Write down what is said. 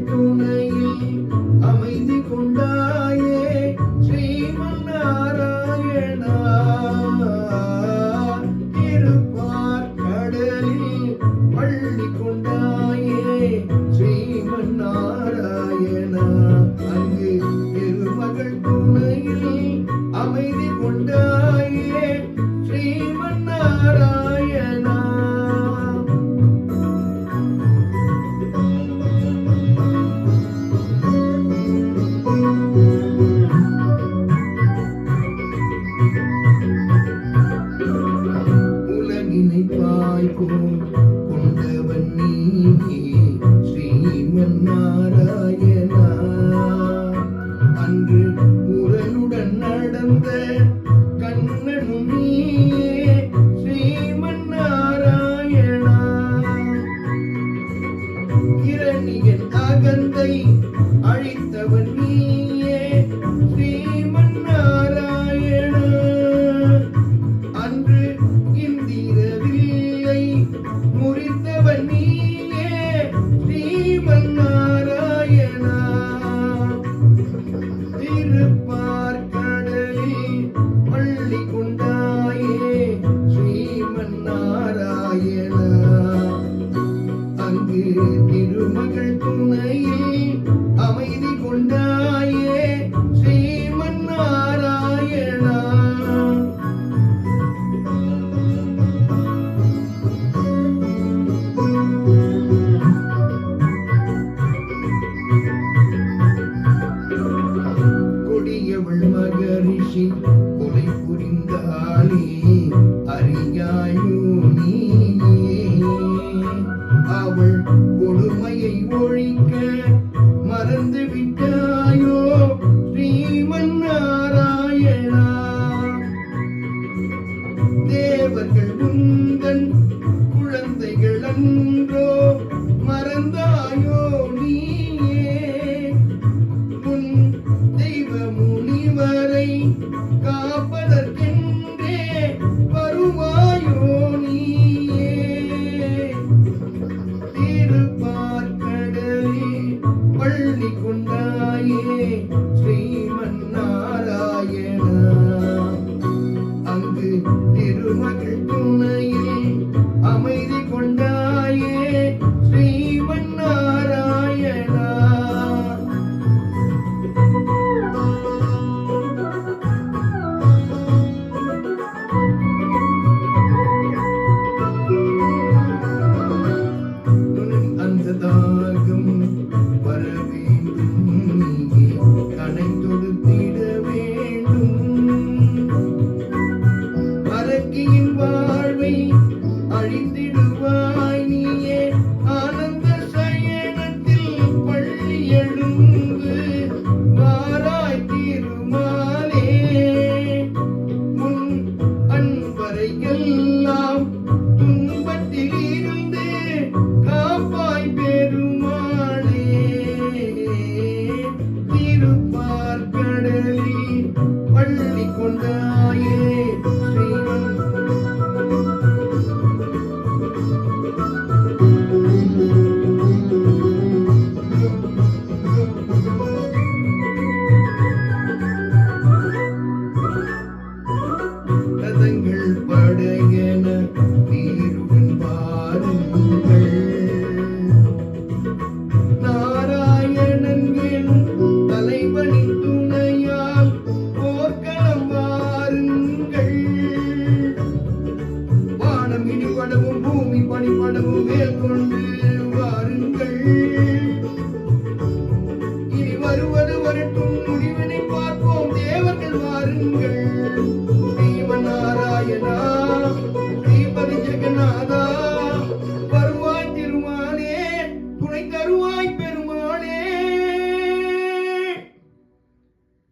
துணையில் அமைதி கொண்டாயே ஸ்ரீமன் நாராயணா. திருப்பார் கடலில் பள்ளி கொண்டாயே ஸ்ரீமன் நாராயணா. அங்கு திருமகள் துணையில் அமைதி கொண்டாயே ஸ்ரீமன் நாராயணா. உலகினை பாய்போல் கொண்டவன் நீ ஸ்ரீமன் நாராயணா. அன்று உரலுடன் நடந்த கண்ணனும் நீயே ஸ்ரீமன் நாராயணா. இரணியன் அகந்தை அழித்தவன் நீயே ஸ்ரீமன் நாராயணா. அன்று இந்திரவில்லை முறித்தவன் நீயே ஸ்ரீமன் நாராயணா. திருப்பார் கடலில் பள்ளி கொண்டாயே ஸ்ரீமன் நாராயணா. அங்கு திருமகள் துணையில் அமைதி கொண்டாயே ஸ்ரீமன் நாராயணா. கொடியவள் மகரிஷி கொலை புரிந்தாளே அறியாயோ நீயே. அவள் கொடுமையை ஒழிக்க மறந்து விட்டாயோ ஸ்ரீமன் நாராயணா. தேவர்கள் உந்தன் குழந்தைகள் அன்றோ மறந்தாயோ நீயே. உன் தெய்வ முனிவரை காப்பதற்கென்றே வருவாயோ நீயே. திருப்பார் கடலில் பள்ளி கொண்டாயே ஸ்ரீமன் நாராயணா. அங்கு திருமகள் துணையில் அமைதி கொண்டாயே ஸ்ரீமன் நாராயணா. அந்த தாகம் வர வேண்டும் நீயே கனை தொடுத்திட வேண்டும். அரக்கியின் வாழ்வை அழித்திடுவாய் நீயே ஆனந்த சயனத்தில் பள்ளி எழுந்து வாராய் திருமாலே. உன் அன்பரை எல்லாம் துன்பத்தில் இருந்து காப்பாய் பெருமாளே. திருப்பார் கடலில் பள்ளி கொண்டாயே ஸ்ரீமன் ரதங்கள் படையன வீருடன் பாருங்கள். நாராயணன் எனும் தலைவனின் துணையால் போர்க்களம் வாருங்கள். வானம் இடிபடவும் பூமி பனிபடவும் மேல் கொண்டு